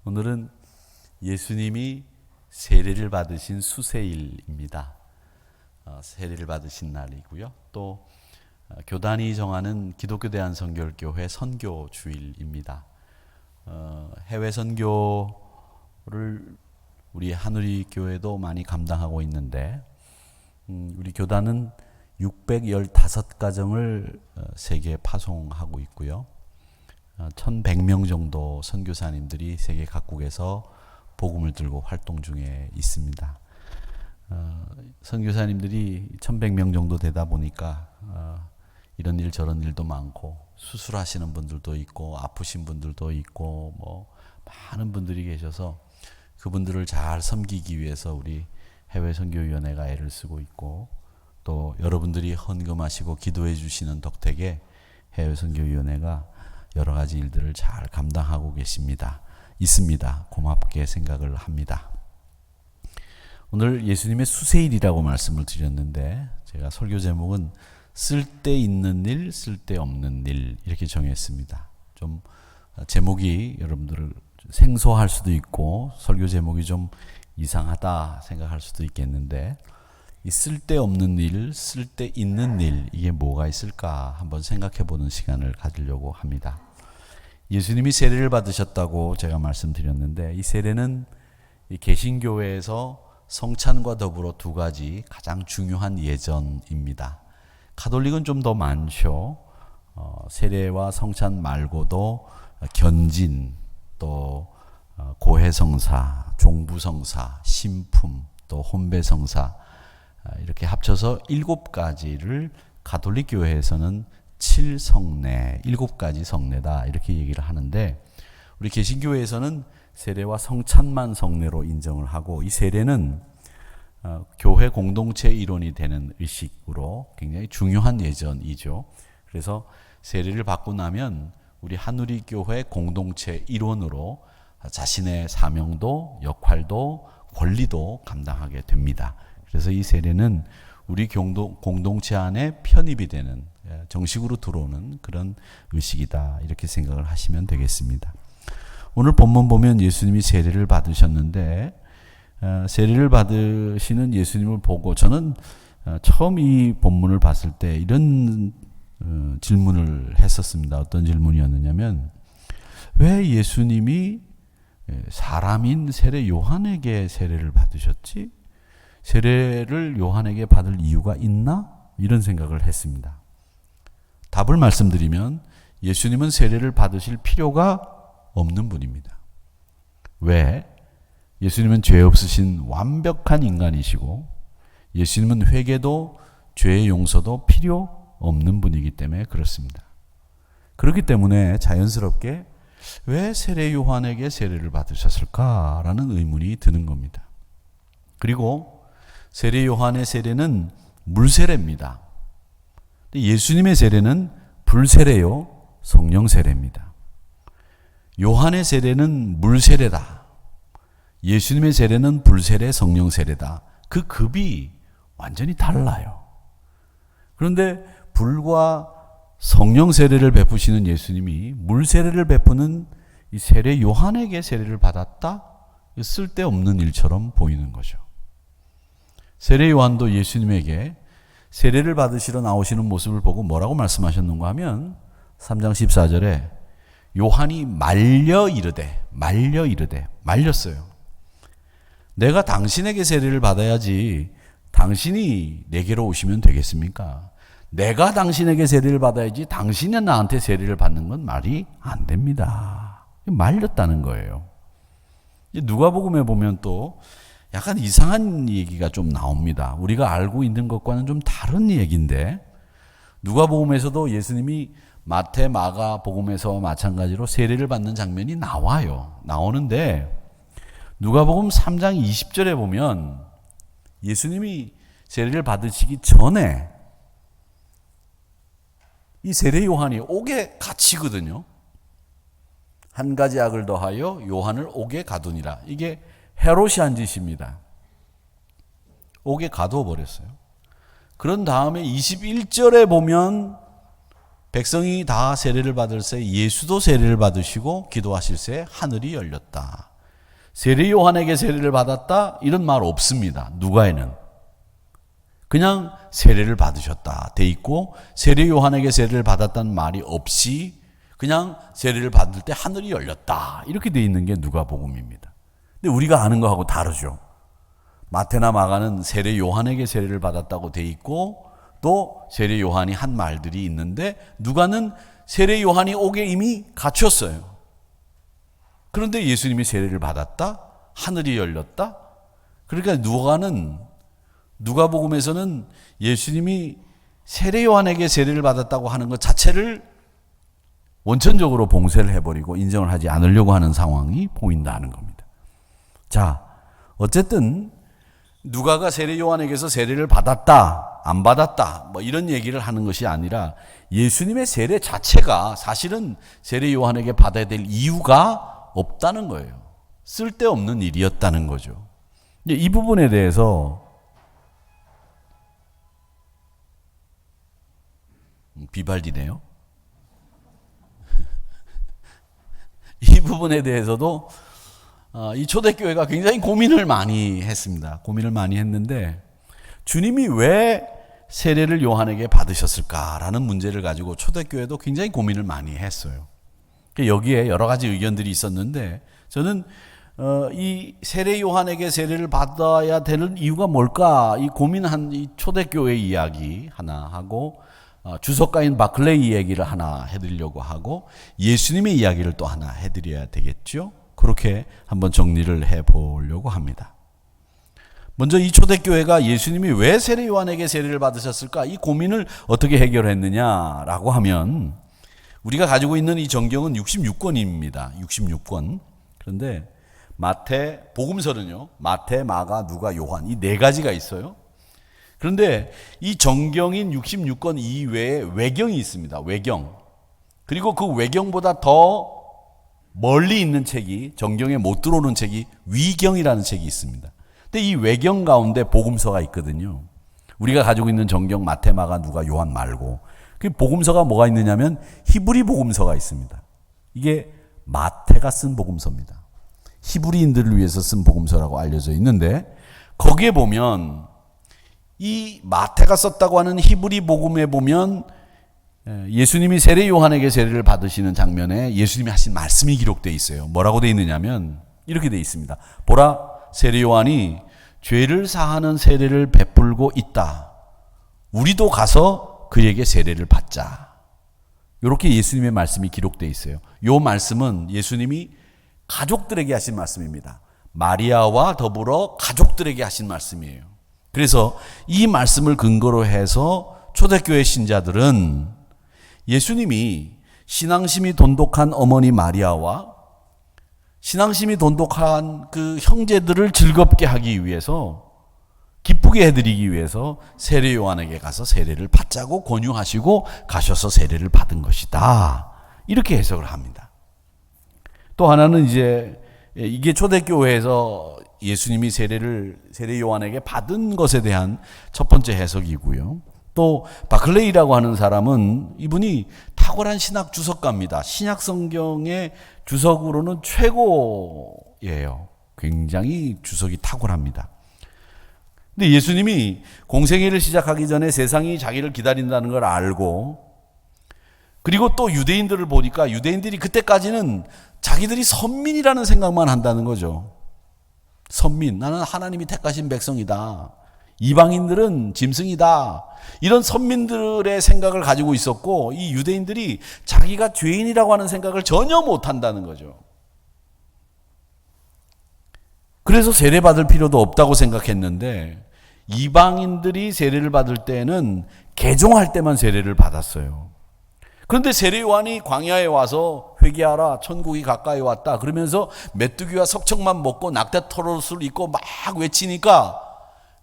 오늘은 예수님이 세례를 받으신 수세일입니다. 세례를 받으신 날이고요. 또 교단이 정하는 기독교 대한선교교회 선교주일입니다. 해외 선교를 우리 하누리 교회도 많이 감당하고 있는데 우리 교단은 615가정을 세계에 파송하고 있고요. 1100명 정도 선교사님들이 세계 각국에서 복음을 들고 활동 중에 있습니다. 선교사님들이 1100명 정도 되다 보니까 이런 일 저런 일도 많고 수술하시는 분들도 있고 아프신 분들도 있고 뭐 많은 분들이 계셔서 그분들을 잘 섬기기 위해서 우리 해외 선교위원회가 애를 쓰고 있고 또 여러분들이 헌금하시고 기도해 주시는 덕택에 해외 선교위원회가 여러 가지 일들을 잘 감당하고 있습니다. 고맙게 생각을 합니다. 오늘 예수님의 수세일이라고 말씀을 드렸는데 제가 설교 제목은 쓸데 있는 일, 쓸데 없는 일 이렇게 정했습니다. 좀 제목이 여러분들을 생소할 수도 있고 설교 제목이 좀 이상하다 생각할 수도 있겠는데 이 쓸데없는 일, 쓸데있는 일 이게 뭐가 있을까 한번 생각해 보는 시간을 가지려고 합니다. 예수님이 세례를 받으셨다고 제가 말씀드렸는데 이 세례는 이 개신교회에서 성찬과 더불어 두 가지 가장 중요한 예전입니다. 가톨릭은 좀 더 많죠. 세례와 성찬 말고도 견진, 또 고해성사, 종부성사, 신품, 또 혼배성사 이렇게 합쳐서 7가지를 가톨릭 교회에서는 7성례, 7가지 성례다 이렇게 얘기를 하는데 우리 개신교회에서는 세례와 성찬만 성례로 인정을 하고 이 세례는 교회 공동체 일원이 되는 의식으로 굉장히 중요한 예전이죠. 그래서 세례를 받고 나면 우리 하누리 교회 공동체 일원으로 자신의 사명도 역할도 권리도 감당하게 됩니다. 그래서 이 세례는 우리 공동체 안에 편입이 되는 정식으로 들어오는 그런 의식이다 이렇게 생각을 하시면 되겠습니다. 오늘 본문 보면 예수님이 세례를 받으셨는데 세례를 받으시는 예수님을 보고 저는 처음 이 본문을 봤을 때 이런 질문을 했었습니다. 어떤 질문이었느냐면 왜 예수님이 사람인 세례 요한에게 세례를 받으셨지? 세례를 요한에게 받을 이유가 있나? 이런 생각을 했습니다. 답을 말씀드리면 예수님은 세례를 받으실 필요가 없는 분입니다. 왜? 예수님은 죄 없으신 완벽한 인간이시고 예수님은 회개도 죄의 용서도 필요 없는 분이기 때문에 그렇습니다. 그렇기 때문에 자연스럽게 왜 세례 요한에게 세례를 받으셨을까라는 의문이 드는 겁니다. 그리고 세례 요한의 세례는 물세례입니다. 예수님의 세례는 불세례요, 성령 세례입니다. 요한의 세례는 물세례다. 예수님의 세례는 불세례, 성령 세례다. 그 급이 완전히 달라요. 그런데 불과 성령 세례를 베푸시는 예수님이 물세례를 베푸는 이 세례 요한에게 세례를 받았다? 쓸데없는 일처럼 보이는 거죠. 세례 요한도 예수님에게 세례를 받으시러 나오시는 모습을 보고 뭐라고 말씀하셨는가 하면 3장 14절에 요한이 말렸어요. 내가 당신에게 세례를 받아야지 당신이 내게로 오시면 되겠습니까? 내가 당신에게 세례를 받아야지 당신이 나한테 세례를 받는 건 말이 안 됩니다. 말렸다는 거예요. 누가복음에 보면 또 약간 이상한 얘기가 좀 나옵니다. 우리가 알고 있는 것과는 좀 다른 얘기인데 누가복음에서도 예수님이 마태, 마가 복음에서 마찬가지로 세례를 받는 장면이 나오는데 누가복음 3장 20절에 보면 예수님이 세례를 받으시기 전에 이 세례 요한이 옥에 갇히거든요. 한 가지 악을 더하여 요한을 옥에 가두니라. 이게 헤롯이 한 짓입니다. 옥에 가두어 버렸어요. 그런 다음에 21절에 보면 백성이 다 세례를 받을 새 예수도 세례를 받으시고 기도하실 새 하늘이 열렸다. 세례 요한에게 세례를 받았다 이런 말 없습니다. 누가에는 그냥 세례를 받으셨다 돼 있고 세례 요한에게 세례를 받았다는 말이 없이 그냥 세례를 받을 때 하늘이 열렸다 이렇게 돼 있는 게 누가복음입니다. 근데 우리가 아는 거하고 다르죠. 마태나 마가는 세례 요한에게 세례를 받았다고 돼 있고 또 세례 요한이 한 말들이 있는데 누가는 세례 요한이 오게 이미 갖췄어요. 그런데 예수님이 세례를 받았다? 하늘이 열렸다? 그러니까 누가복음에서는 예수님이 세례 요한에게 세례를 받았다고 하는 것 자체를 원천적으로 봉쇄를 해버리고 인정을 하지 않으려고 하는 상황이 보인다는 겁니다. 자, 어쨌든 누가가 세례 요한에게서 세례를 받았다, 안 받았다, 뭐 이런 얘기를 하는 것이 아니라 예수님의 세례 자체가 사실은 세례 요한에게 받아야 될 이유가 없다는 거예요. 쓸데없는 일이었다는 거죠. 이 부분에 대해서 비발디네요. 이 부분에 대해서도 이 초대교회가 굉장히 고민을 많이 했습니다. 고민을 많이 했는데 주님이 왜 세례를 요한에게 받으셨을까라는 문제를 가지고 초대교회도 굉장히 고민을 많이 했어요. 여기에 여러 가지 의견들이 있었는데 저는 이 세례 요한에게 세례를 받아야 되는 이유가 뭘까 이 고민한 이 초대교회 이야기 하나 하고 주석가인 바클레이 얘기를 하나 해드리려고 하고 예수님의 이야기를 또 하나 해드려야 되겠죠. 그렇게 한번 정리를 해보려고 합니다. 먼저 이 초대교회가 예수님이 왜 세례 요한에게 세례를 받으셨을까 이 고민을 어떻게 해결했느냐라고 하면 우리가 가지고 있는 이 정경은 66권입니다. 66권. 그런데 복음서는요. 마태, 마가, 누가, 요한 이 네 가지가 있어요. 그런데 이 정경인 66권 이외에 외경이 있습니다. 외경. 그리고 그 외경보다 더 멀리 있는 책이 정경에 못 들어오는 책이 위경이라는 책이 있습니다. 근데 이 외경 가운데 복음서가 있거든요. 우리가 가지고 있는 정경 마태, 마가, 누가, 요한 말고 그 복음서가 뭐가 있느냐면 히브리 복음서가 있습니다. 이게 마태가 쓴 복음서입니다. 히브리인들을 위해서 쓴 복음서라고 알려져 있는데 거기에 보면 이 마태가 썼다고 하는 히브리 복음에 보면 예수님이 세례 요한에게 세례를 받으시는 장면에 예수님이 하신 말씀이 기록되어 있어요. 뭐라고 되어 있느냐면 이렇게 되어 있습니다. 보라, 세례 요한이 죄를 사하는 세례를 베풀고 있다. 우리도 가서 그에게 세례를 받자. 이렇게 예수님의 말씀이 기록되어 있어요. 이 말씀은 예수님이 가족들에게 하신 말씀입니다. 마리아와 더불어 가족들에게 하신 말씀이에요. 그래서 이 말씀을 근거로 해서 초대교회 신자들은 예수님이 신앙심이 돈독한 어머니 마리아와 신앙심이 돈독한 그 형제들을 즐겁게 하기 위해서 기쁘게 해드리기 위해서 세례 요한에게 가서 세례를 받자고 권유하시고 가셔서 세례를 받은 것이다. 이렇게 해석을 합니다. 또 하나는 이게 초대교회에서 예수님이 세례 요한에게 받은 것에 대한 첫 번째 해석이고요. 또 바클레이라고 하는 사람은 이분이 탁월한 신학 주석가입니다. 신약 성경의 주석으로는 최고예요. 굉장히 주석이 탁월합니다. 근데 예수님이 공생애를 시작하기 전에 세상이 자기를 기다린다는 걸 알고 그리고 또 유대인들을 보니까 유대인들이 그때까지는 자기들이 선민이라는 생각만 한다는 거죠. 선민, 나는 하나님이 택하신 백성이다. 이방인들은 짐승이다. 이런 선민들의 생각을 가지고 있었고 이 유대인들이 자기가 죄인이라고 하는 생각을 전혀 못한다는 거죠. 그래서 세례받을 필요도 없다고 생각했는데 이방인들이 세례를 받을 때는 개종할 때만 세례를 받았어요. 그런데 세례 요한이 광야에 와서 회개하라 천국이 가까이 왔다 그러면서 메뚜기와 석청만 먹고 낙타 털옷을 입고 막 외치니까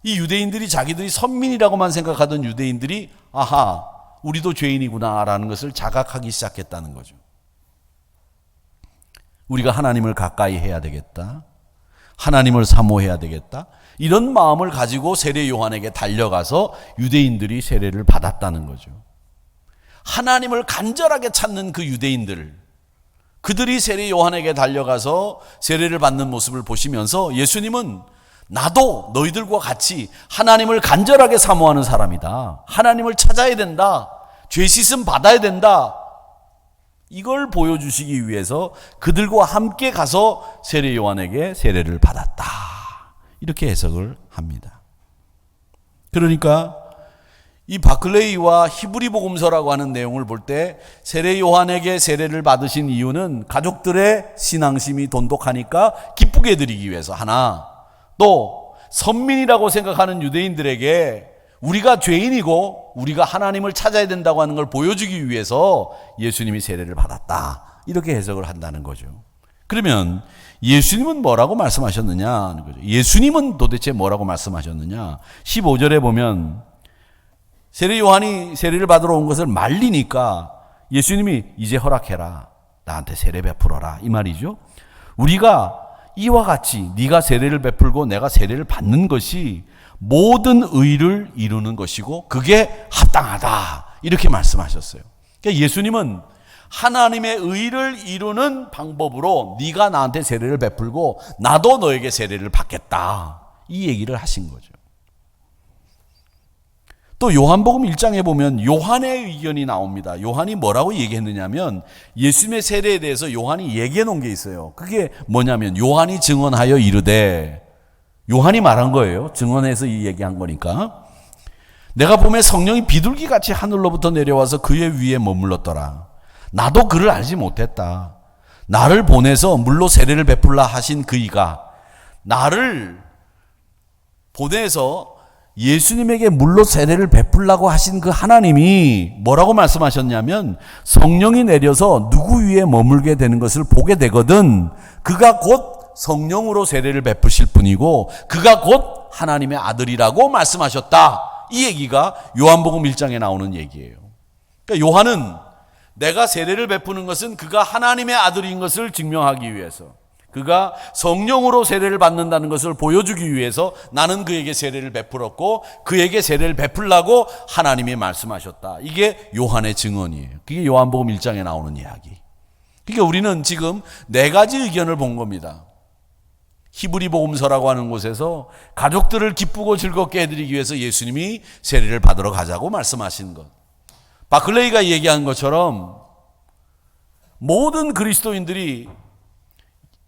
이 유대인들이 자기들이 선민이라고만 생각하던 유대인들이 아하 우리도 죄인이구나 라는 것을 자각하기 시작했다는 거죠. 우리가 하나님을 가까이 해야 되겠다. 하나님을 사모해야 되겠다. 이런 마음을 가지고 세례 요한에게 달려가서 유대인들이 세례를 받았다는 거죠. 하나님을 간절하게 찾는 그 유대인들, 그들이 세례 요한에게 달려가서 세례를 받는 모습을 보시면서 예수님은 나도 너희들과 같이 하나님을 간절하게 사모하는 사람이다. 하나님을 찾아야 된다. 죄 씻음 받아야 된다. 이걸 보여주시기 위해서 그들과 함께 가서 세례 요한에게 세례를 받았다. 이렇게 해석을 합니다. 그러니까 이 바클레이와 히브리 복음서라고 하는 내용을 볼 때 세례 요한에게 세례를 받으신 이유는 가족들의 신앙심이 돈독하니까 기쁘게 해드리기 위해서 하나, 또 선민이라고 생각하는 유대인들에게 우리가 죄인이고 우리가 하나님을 찾아야 된다고 하는 걸 보여주기 위해서 예수님이 세례를 받았다. 이렇게 해석을 한다는 거죠. 그러면 예수님은 뭐라고 말씀하셨느냐 하는 거죠. 예수님은 도대체 뭐라고 말씀하셨느냐. 15절에 보면 세례 요한이 세례를 받으러 온 것을 말리니까 예수님이 이제 허락해라. 나한테 세례 베풀어라. 이 말이죠. 우리가 이와 같이 네가 세례를 베풀고 내가 세례를 받는 것이 모든 의를 이루는 것이고 그게 합당하다. 이렇게 말씀하셨어요. 그러니까 예수님은 하나님의 의를 이루는 방법으로 네가 나한테 세례를 베풀고 나도 너에게 세례를 받겠다. 이 얘기를 하신 거죠. 또 요한복음 1장에 보면 요한의 의견이 나옵니다. 요한이 뭐라고 얘기했느냐면 예수님의 세례에 대해서 요한이 얘기해 놓은 게 있어요. 그게 뭐냐면 요한이 증언하여 이르되, 요한이 말한 거예요. 증언해서 이 얘기한 거니까. 내가 보면 성령이 비둘기같이 하늘로부터 내려와서 그의 위에 머물렀더라. 나도 그를 알지 못했다. 나를 보내서 물로 세례를 베풀라 하신 그이가, 나를 보내서 예수님에게 물로 세례를 베풀라고 하신 그 하나님이 뭐라고 말씀하셨냐면 성령이 내려서 누구 위에 머물게 되는 것을 보게 되거든 그가 곧 성령으로 세례를 베푸실 분이고 그가 곧 하나님의 아들이라고 말씀하셨다. 이 얘기가 요한복음 1장에 나오는 얘기예요. 그러니까 요한은 내가 세례를 베푸는 것은 그가 하나님의 아들인 것을 증명하기 위해서, 그가 성령으로 세례를 받는다는 것을 보여주기 위해서 나는 그에게 세례를 베풀었고 그에게 세례를 베풀라고 하나님이 말씀하셨다. 이게 요한의 증언이에요. 그게 요한복음 1장에 나오는 이야기. 그러니까 우리는 지금 네 가지 의견을 본 겁니다. 히브리 복음서라고 하는 곳에서 가족들을 기쁘고 즐겁게 해드리기 위해서 예수님이 세례를 받으러 가자고 말씀하신 것. 바클레이가 얘기한 것처럼 모든 그리스도인들이,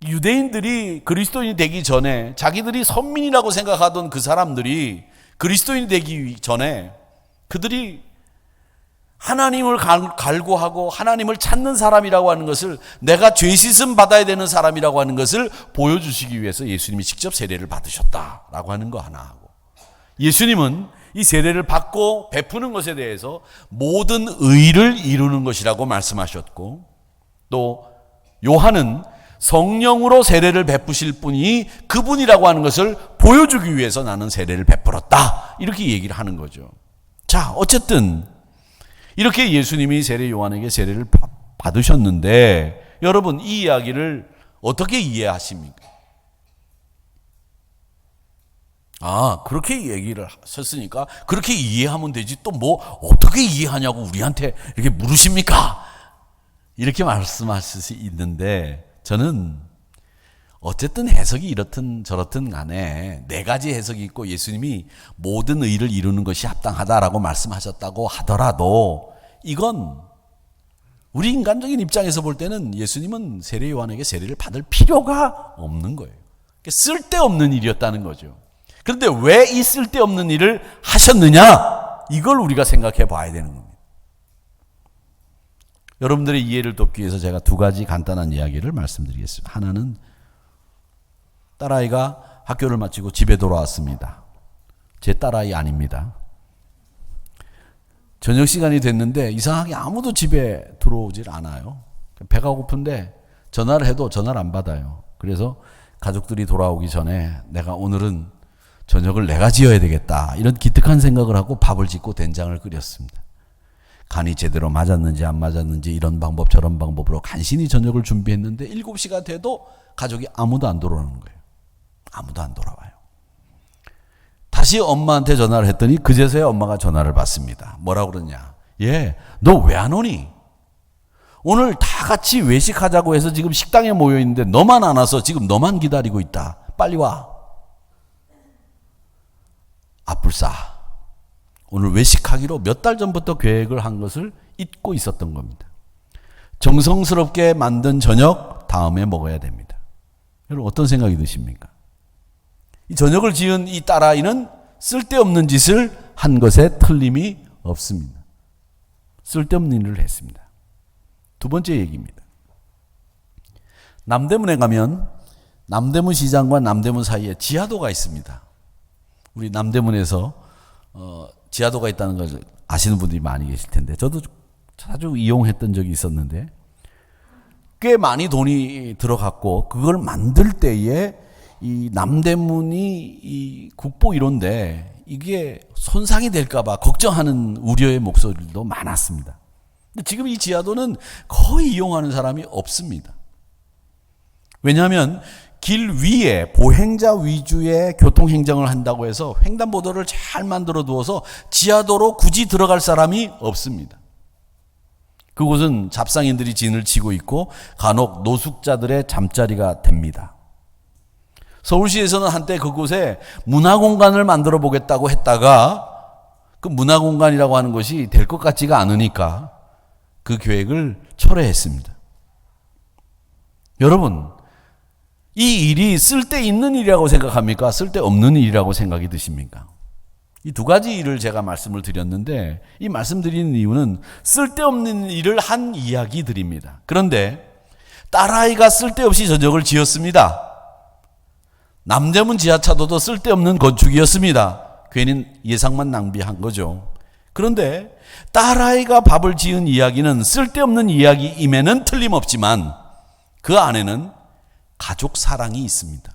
유대인들이 그리스도인이 되기 전에 자기들이 선민이라고 생각하던 그 사람들이 그리스도인이 되기 전에 그들이 하나님을 갈구하고 하나님을 찾는 사람이라고 하는 것을, 내가 죄 씻음 받아야 되는 사람이라고 하는 것을 보여주시기 위해서 예수님이 직접 세례를 받으셨다라고 하는 거 하나 하고, 예수님은 이 세례를 받고 베푸는 것에 대해서 모든 의를 이루는 것이라고 말씀하셨고, 또 요한은 성령으로 세례를 베푸실 분이 그분이라고 하는 것을 보여주기 위해서 나는 세례를 베풀었다. 이렇게 얘기를 하는 거죠. 자, 어쨌든 이렇게 예수님이 세례 요한에게 세례를 받으셨는데 여러분 이 이야기를 어떻게 이해하십니까? 아, 그렇게 얘기를 하셨으니까 그렇게 이해하면 되지 또 뭐 어떻게 이해하냐고 우리한테 이렇게 물으십니까? 이렇게 말씀하실 수 있는데, 저는 어쨌든 해석이 이렇든 저렇든 간에 네 가지 해석이 있고 예수님이 모든 의를 이루는 것이 합당하다라고 말씀하셨다고 하더라도 이건 우리 인간적인 입장에서 볼 때는 예수님은 세례 요한에게 세례를 받을 필요가 없는 거예요. 쓸데없는 일이었다는 거죠. 그런데 왜 이 쓸데없는 일을 하셨느냐? 이걸 우리가 생각해 봐야 되는 겁니다. 여러분들의 이해를 돕기 위해서 제가 두 가지 간단한 이야기를 말씀드리겠습니다. 하나는 딸아이가 학교를 마치고 집에 돌아왔습니다. 제 딸아이 아닙니다. 저녁 시간이 됐는데 이상하게 아무도 집에 들어오질 않아요. 배가 고픈데 전화를 해도 전화를 안 받아요. 그래서 가족들이 돌아오기 전에 내가 오늘은 저녁을 내가 지어야 되겠다, 이런 기특한 생각을 하고 밥을 짓고 된장을 끓였습니다. 간이 제대로 맞았는지 안 맞았는지 이런 방법 저런 방법으로 간신히 저녁을 준비했는데 7시가 돼도 가족이 아무도 안 돌아오는 거예요. 아무도 안 돌아와요. 다시 엄마한테 전화를 했더니 그제서야 엄마가 전화를 받습니다. 뭐라고 그러냐? 너 왜 안 오니? 오늘 다 같이 외식하자고 해서 지금 식당에 모여 있는데 너만 안 와서 지금 너만 기다리고 있다. 빨리 와. 아뿔싸. 오늘 외식하기로 몇 달 전부터 계획을 한 것을 잊고 있었던 겁니다. 정성스럽게 만든 저녁 다음에 먹어야 됩니다. 여러분 어떤 생각이 드십니까? 이 저녁을 지은 이 딸아이는 쓸데없는 짓을 한 것에 틀림이 없습니다. 쓸데없는 일을 했습니다. 두 번째 얘기입니다. 남대문에 가면 남대문 시장과 남대문 사이에 지하도가 있습니다. 우리 남대문에서 지하도가 있다는 걸 아시는 분들이 많이 계실 텐데 저도 자주 이용했던 적이 있었는데 꽤 많이 돈이 들어갔고 그걸 만들 때에 이 남대문이 이 국보 1호인데 이게 손상이 될까봐 걱정하는 우려의 목소리도 많았습니다. 근데 지금 이 지하도는 거의 이용하는 사람이 없습니다. 왜냐하면 길 위에 보행자 위주의 교통행정을 한다고 해서 횡단보도를 잘 만들어 두어서 지하도로 굳이 들어갈 사람이 없습니다. 그곳은 잡상인들이 진을 치고 있고 간혹 노숙자들의 잠자리가 됩니다. 서울시에서는 한때 그곳에 문화공간을 만들어 보겠다고 했다가 그 문화공간이라고 하는 것이 될 것 같지가 않으니까 그 계획을 철회했습니다. 여러분, 이 일이 쓸데있는 일이라고 생각합니까? 쓸데없는 일이라고 생각이 드십니까? 이 두 가지 일을 제가 말씀을 드렸는데 이 말씀드리는 이유는 쓸데없는 일을 한 이야기들입니다. 그런데 딸아이가 쓸데없이 저녁을 지었습니다. 남대문 지하차도도 쓸데없는 건축이었습니다. 괜히 예산만 낭비한 거죠. 그런데 딸아이가 밥을 지은 이야기는 쓸데없는 이야기임에는 틀림없지만 그 안에는 가족 사랑이 있습니다.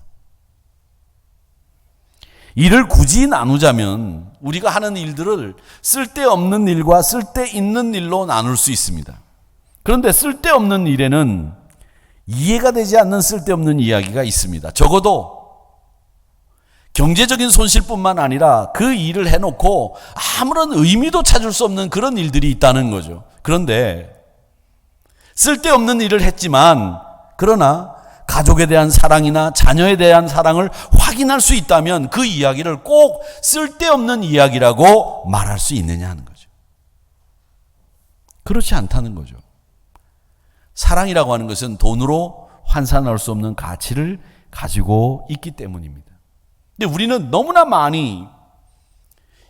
일을 굳이 나누자면 우리가 하는 일들을 쓸데없는 일과 쓸데있는 일로 나눌 수 있습니다. 그런데 쓸데없는 일에는 이해가 되지 않는 쓸데없는 이야기가 있습니다. 적어도 경제적인 손실뿐만 아니라 그 일을 해놓고 아무런 의미도 찾을 수 없는 그런 일들이 있다는 거죠. 그런데 쓸데없는 일을 했지만 그러나 가족에 대한 사랑이나 자녀에 대한 사랑을 확인할 수 있다면 그 이야기를 꼭 쓸데없는 이야기라고 말할 수 있느냐 하는 거죠. 그렇지 않다는 거죠. 사랑이라고 하는 것은 돈으로 환산할 수 없는 가치를 가지고 있기 때문입니다. 근데 우리는 너무나 많이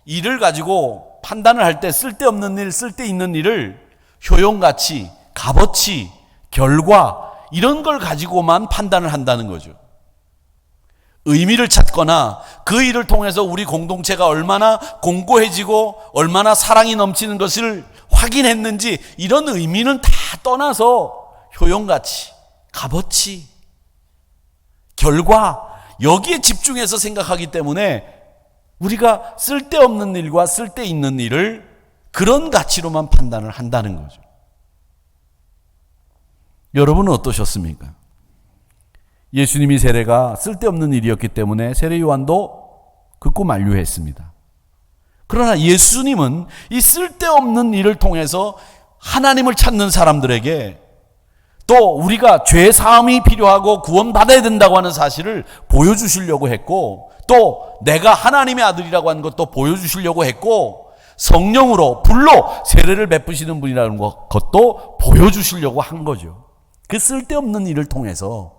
일을 가지고 판단을 할 때 쓸데없는 일, 쓸데있는 일을 효용가치, 값어치, 결과 이런 걸 가지고만 판단을 한다는 거죠. 의미를 찾거나 그 일을 통해서 우리 공동체가 얼마나 공고해지고 얼마나 사랑이 넘치는 것을 확인했는지 이런 의미는 다 떠나서 효용가치, 값어치, 결과 여기에 집중해서 생각하기 때문에 우리가 쓸데없는 일과 쓸데있는 일을 그런 가치로만 판단을 한다는 거죠. 여러분은 어떠셨습니까? 예수님이 세례가 쓸데없는 일이었기 때문에 세례 요한도 극구 만류했습니다. 그러나 예수님은 이 쓸데없는 일을 통해서 하나님을 찾는 사람들에게 또 우리가 죄 사함이 필요하고 구원받아야 된다고 하는 사실을 보여주시려고 했고 또 내가 하나님의 아들이라고 하는 것도 보여주시려고 했고 성령으로 불로 세례를 베푸시는 분이라는 것도 보여주시려고 한 거죠. 그 쓸데없는 일을 통해서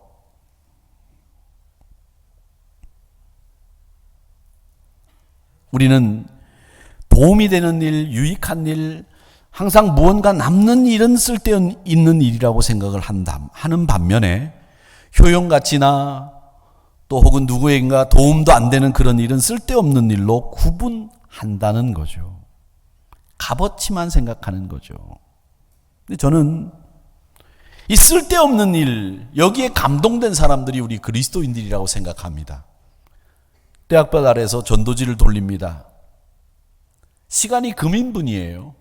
우리는 도움이 되는 일, 유익한 일, 항상 무언가 남는 일은 쓸데있는 일이라고 생각을 하는 반면에 효용가치나 또 혹은 누구에게가 도움도 안 되는 그런 일은 쓸데없는 일로 구분한다는 거죠. 값어치만 생각하는 거죠. 근데 저는 이 쓸데없는 일, 여기에 감동된 사람들이 우리 그리스도인들이라고 생각합니다. 떼약볕 아래서 전도지를 돌립니다. 시간이 금인 분이에요.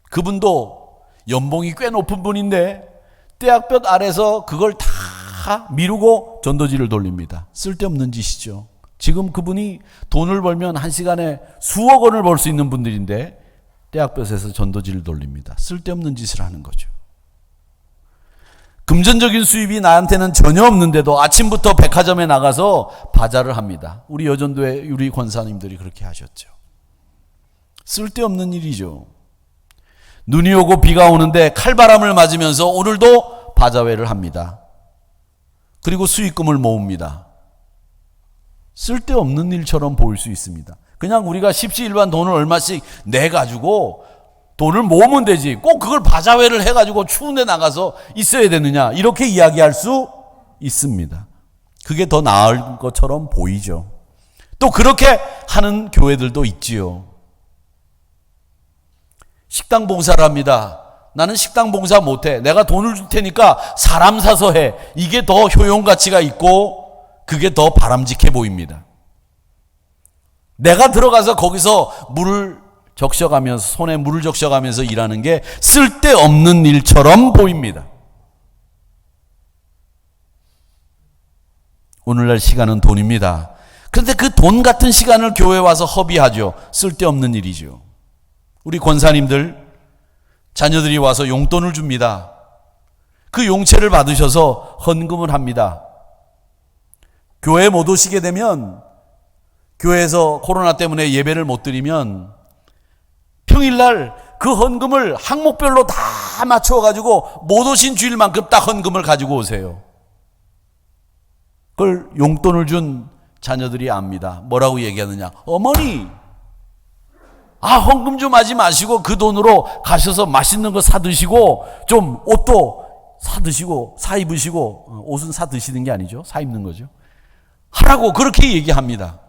그분도 연봉이 꽤 높은 분인데 떼약볕 아래서 그걸 다 미루고 전도지를 돌립니다. 쓸데없는 짓이죠. 지금 그분이 돈을 벌면 한 시간에 수억 원을 벌 수 있는 분들인데 떼약볕에서 전도지를 돌립니다. 쓸데없는 짓을 하는 거죠. 금전적인 수입이 나한테는 전혀 없는데도 아침부터 백화점에 나가서 바자를 합니다. 우리 여전도의 우리 권사님들이 그렇게 하셨죠. 쓸데없는 일이죠. 눈이 오고 비가 오는데 칼바람을 맞으면서 오늘도 바자회를 합니다. 그리고 수익금을 모읍니다. 쓸데없는 일처럼 보일 수 있습니다. 그냥 우리가 십시일반 돈을 얼마씩 내가지고 돈을 모으면 되지. 꼭 그걸 바자회를 해가지고 추운 데 나가서 있어야 되느냐. 이렇게 이야기할 수 있습니다. 그게 더 나을 것처럼 보이죠. 또 그렇게 하는 교회들도 있지요. 식당 봉사를 합니다. 나는 식당 봉사 못해. 내가 돈을 줄 테니까 사람 사서 해. 이게 더 효용 가치가 있고 그게 더 바람직해 보입니다. 내가 들어가서 거기서 물을 적셔가면서 손에 물을 적셔가면서 일하는 게 쓸데없는 일처럼 보입니다. 오늘날 시간은 돈입니다. 그런데 그 돈 같은 시간을 교회에 와서 허비하죠. 쓸데없는 일이죠. 우리 권사님들 자녀들이 와서 용돈을 줍니다. 그 용체를 받으셔서 헌금을 합니다. 교회에 못 오시게 되면 교회에서 코로나 때문에 예배를 못 드리면 평일날 그 헌금을 항목별로 다 맞춰가지고 못 오신 주일만큼 딱 헌금을 가지고 오세요. 그걸 용돈을 준 자녀들이 압니다. 뭐라고 얘기하느냐. 어머니, 헌금 좀 하지 마시고 그 돈으로 가셔서 맛있는 거 사 드시고 좀 옷도 사 드시고 사 입으시고, 옷은 사 드시는 게 아니죠. 사 입는 거죠. 하라고 그렇게 얘기합니다.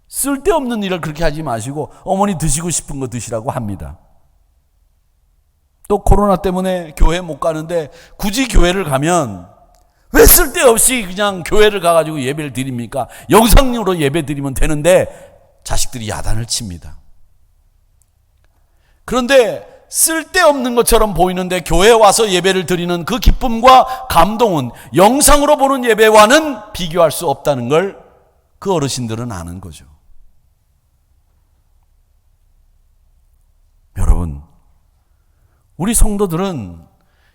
쓸데없는 일을 그렇게 하지 마시고 어머니 드시고 싶은 거 드시라고 합니다. 또 코로나 때문에 교회 못 가는데 굳이 교회를 가면 왜 쓸데없이 그냥 교회를 가가지고 예배를 드립니까? 영상으로 예배 드리면 되는데 자식들이 야단을 칩니다. 그런데 쓸데없는 것처럼 보이는데 교회에 와서 예배를 드리는 그 기쁨과 감동은 영상으로 보는 예배와는 비교할 수 없다는 걸 그 어르신들은 아는 거죠. 여러분, 우리 성도들은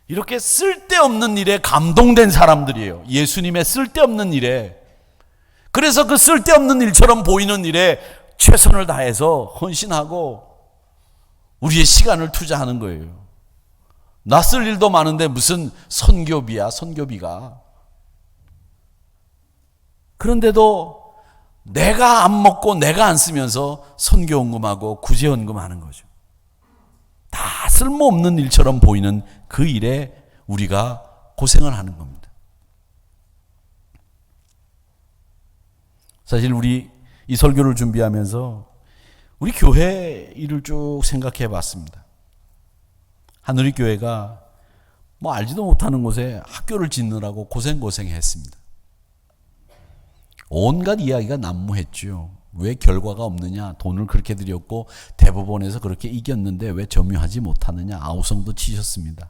이렇게 쓸데없는 일에 감동된 사람들이에요. 예수님의 쓸데없는 일에. 그래서 그 쓸데없는 일처럼 보이는 일에 최선을 다해서 헌신하고 우리의 시간을 투자하는 거예요. 나 쓸 일도 많은데 무슨 선교비야, 선교비가. 그런데도 내가 안 먹고 내가 안 쓰면서 선교헌금하고 구제헌금하는 거죠. 다 쓸모없는 일처럼 보이는 그 일에 우리가 고생을 하는 겁니다. 사실 우리 이 설교를 준비하면서 우리 교회 일을 쭉 생각해 봤습니다. 하늘의 교회가 뭐 알지도 못하는 곳에 학교를 짓느라고 고생했습니다. 온갖 이야기가 난무했죠. 왜 결과가 없느냐, 돈을 그렇게 들였고 대법원에서 그렇게 이겼는데 왜 점유하지 못하느냐, 아우성도 치셨습니다.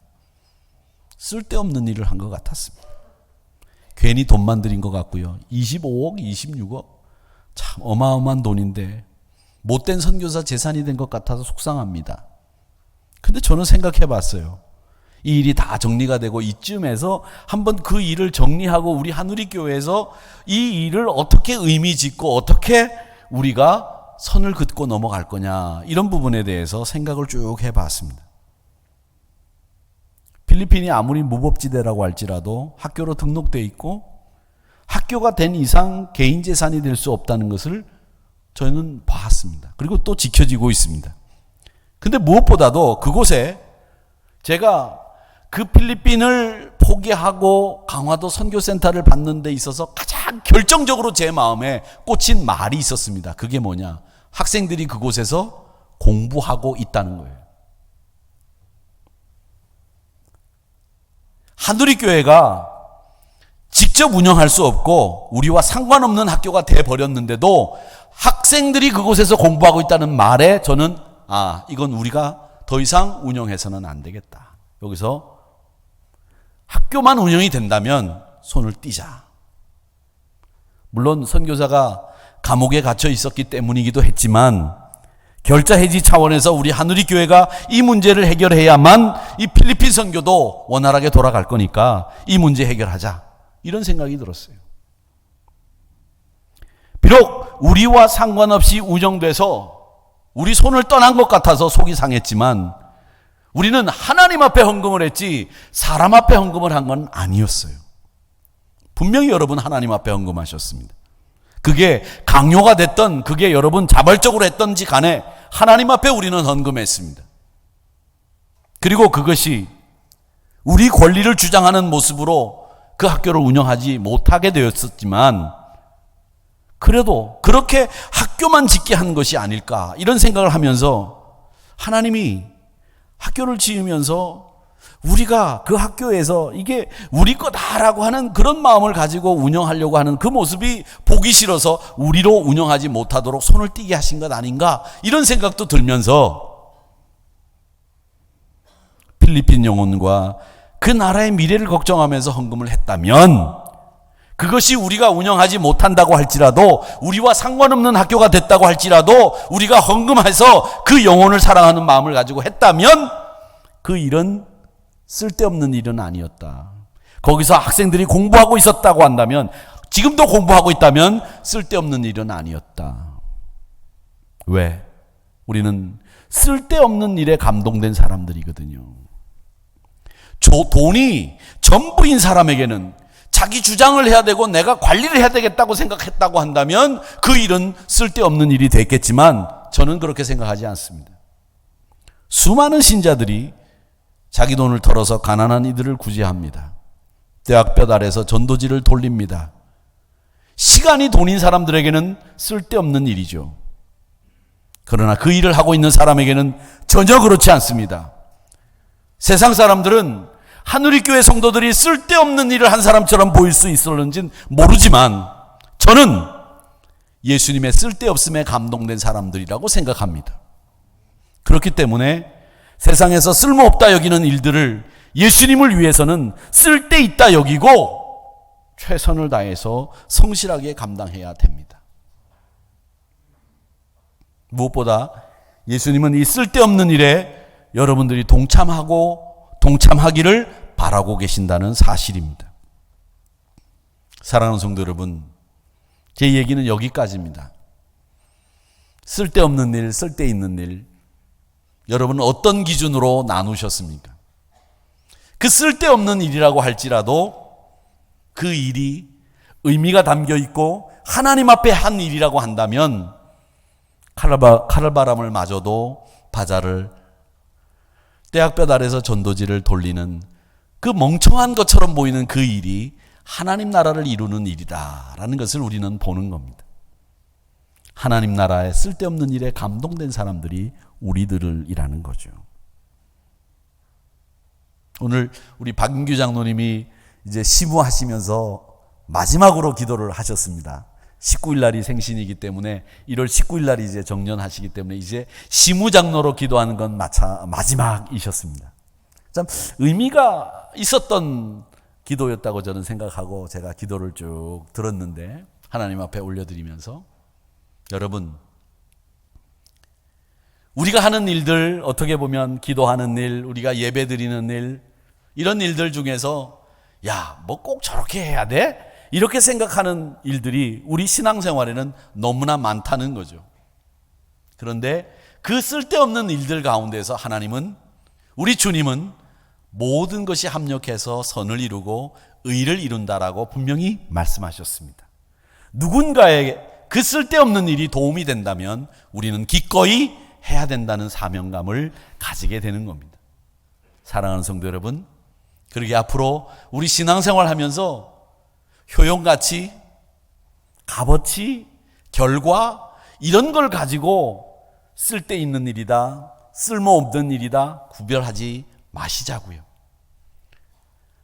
쓸데없는 일을 한 것 같았습니다. 괜히 돈만 들인 것 같고요. 25억, 26억 참 어마어마한 돈인데 못된 선교사 재산이 된 것 같아서 속상합니다. 근데 저는 생각해 봤어요. 이 일이 다 정리가 되고 이쯤에서 한번 그 일을 정리하고 우리 하누리 교회에서 이 일을 어떻게 의미 짓고 어떻게 우리가 선을 긋고 넘어갈 거냐, 이런 부분에 대해서 생각을 쭉 해봤습니다. 필리핀이 아무리 무법지대라고 할지라도 학교로 등록돼 있고 학교가 된 이상 개인 재산이 될 수 없다는 것을 저는 봤습니다. 그리고 또 지켜지고 있습니다. 근데 무엇보다도 그곳에 제가 그 필리핀을 포기하고 강화도 선교센터를 받는 데 있어서 가장 결정적으로 제 마음에 꽂힌 말이 있었습니다. 그게 뭐냐? 학생들이 그곳에서 공부하고 있다는 거예요. 하누리 교회가 직접 운영할 수 없고 우리와 상관없는 학교가 돼버렸는데도 학생들이 그곳에서 공부하고 있다는 말에 저는 이건 우리가 더 이상 운영해서는 안 되겠다. 여기서 학교만 운영이 된다면 손을 띄자. 물론 선교사가 감옥에 갇혀 있었기 때문이기도 했지만 결자 해지 차원에서 우리 하누리 교회가 이 문제를 해결해야만 이 필리핀 선교도 원활하게 돌아갈 거니까 이 문제 해결하자. 이런 생각이 들었어요. 비록 우리와 상관없이 운영돼서 우리 손을 떠난 것 같아서 속이 상했지만 우리는 하나님 앞에 헌금을 했지 사람 앞에 헌금을 한 건 아니었어요. 분명히 여러분 하나님 앞에 헌금하셨습니다. 그게 강요가 됐던, 그게 여러분 자발적으로 했던지 간에 하나님 앞에 우리는 헌금했습니다. 그리고 그것이 우리 권리를 주장하는 모습으로 그 학교를 운영하지 못하게 되었었지만 그래도 그렇게 학교만 짓게 한 것이 아닐까 이런 생각을 하면서 하나님이 학교를 지으면서 우리가 그 학교에서 이게 우리 거다라고 하는 그런 마음을 가지고 운영하려고 하는 그 모습이 보기 싫어서 우리로 운영하지 못하도록 손을 띄게 하신 것 아닌가 이런 생각도 들면서 필리핀 영혼과 그 나라의 미래를 걱정하면서 헌금을 했다면 그것이 우리가 운영하지 못한다고 할지라도 우리와 상관없는 학교가 됐다고 할지라도 우리가 헌금해서 그 영혼을 사랑하는 마음을 가지고 했다면 그 일은 쓸데없는 일은 아니었다. 거기서 학생들이 공부하고 있었다고 한다면 지금도 공부하고 있다면 쓸데없는 일은 아니었다. 왜? 우리는 쓸데없는 일에 감동된 사람들이거든요. 돈이 전부인 사람에게는 자기 주장을 해야 되고 내가 관리를 해야 되겠다고 생각했다고 한다면 그 일은 쓸데없는 일이 됐겠지만 저는 그렇게 생각하지 않습니다. 수많은 신자들이 자기 돈을 털어서 가난한 이들을 구제합니다. 떼약볕 아래서 전도지를 돌립니다. 시간이 돈인 사람들에게는 쓸데없는 일이죠. 그러나 그 일을 하고 있는 사람에게는 전혀 그렇지 않습니다. 세상 사람들은 하누리 교회 성도들이 쓸데없는 일을 한 사람처럼 보일 수 있었는지는 모르지만 저는 예수님의 쓸데없음에 감동된 사람들이라고 생각합니다. 그렇기 때문에 세상에서 쓸모없다 여기는 일들을 예수님을 위해서는 쓸데있다 여기고 최선을 다해서 성실하게 감당해야 됩니다. 무엇보다 예수님은 이 쓸데없는 일에 여러분들이 동참하기를 바라고 계신다는 사실입니다. 사랑하는 성도 여러분, 제 얘기는 여기까지입니다. 쓸데없는 일, 쓸데있는 일, 여러분은 어떤 기준으로 나누셨습니까? 그 쓸데없는 일이라고 할지라도 그 일이 의미가 담겨 있고 하나님 앞에 한 일이라고 한다면 칼바람을 맞아도 바자를 떼약볕 아래서 전도지를 돌리는 그 멍청한 것처럼 보이는 그 일이 하나님 나라를 이루는 일이다라는 것을 우리는 보는 겁니다. 하나님 나라의 쓸데없는 일에 감동된 사람들이 우리들이라는 거죠. 오늘 우리 박인규 장로님이 이제 시무하시면서 마지막으로 기도를 하셨습니다. 19일 날이 생신이기 때문에 1월 19일 날이 이제 정년하시기 때문에 이제 시무장로로 기도하는 건 마지막이셨습니다. 참 의미가 있었던 기도였다고 저는 생각하고 제가 기도를 쭉 들었는데 하나님 앞에 올려드리면서 여러분, 우리가 하는 일들, 어떻게 보면 기도하는 일, 우리가 예배 드리는 일, 이런 일들 중에서 야, 뭐 꼭 저렇게 해야 돼? 이렇게 생각하는 일들이 우리 신앙생활에는 너무나 많다는 거죠. 그런데 그 쓸데없는 일들 가운데서 하나님은, 우리 주님은 모든 것이 합력해서 선을 이루고 의를 이룬다라고 분명히 말씀하셨습니다. 누군가에게 그 쓸데없는 일이 도움이 된다면 우리는 기꺼이 해야 된다는 사명감을 가지게 되는 겁니다. 사랑하는 성도 여러분, 그러게 앞으로 우리 신앙생활 하면서 효용가치, 값어치, 결과 이런 걸 가지고 쓸데있는 일이다, 쓸모없는 일이다 구별하지 마시자고요.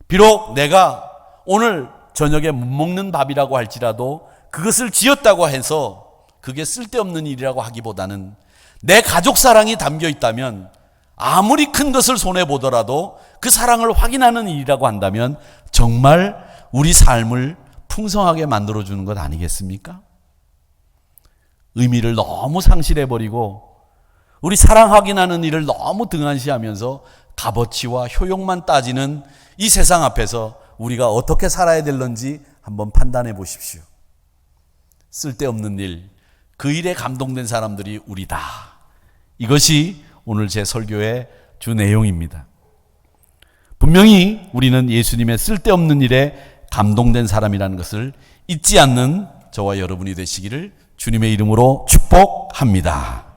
비록 내가 오늘 저녁에 못 먹는 밥이라고 할지라도 그것을 지었다고 해서 그게 쓸데없는 일이라고 하기보다는 내 가족 사랑이 담겨 있다면 아무리 큰 것을 손해보더라도 그 사랑을 확인하는 일이라고 한다면 정말 우리 삶을 풍성하게 만들어주는 것 아니겠습니까? 의미를 너무 상실해버리고 우리 사랑하기나는 일을 너무 등한시하면서 값어치와 효용만 따지는 이 세상 앞에서 우리가 어떻게 살아야 될는지 한번 판단해 보십시오. 쓸데없는 일, 그 일에 감동된 사람들이 우리다. 이것이 오늘 제 설교의 주 내용입니다. 분명히 우리는 예수님의 쓸데없는 일에 감동된 사람이라는 것을 잊지 않는 저와 여러분이 되시기를 주님의 이름으로 축복합니다.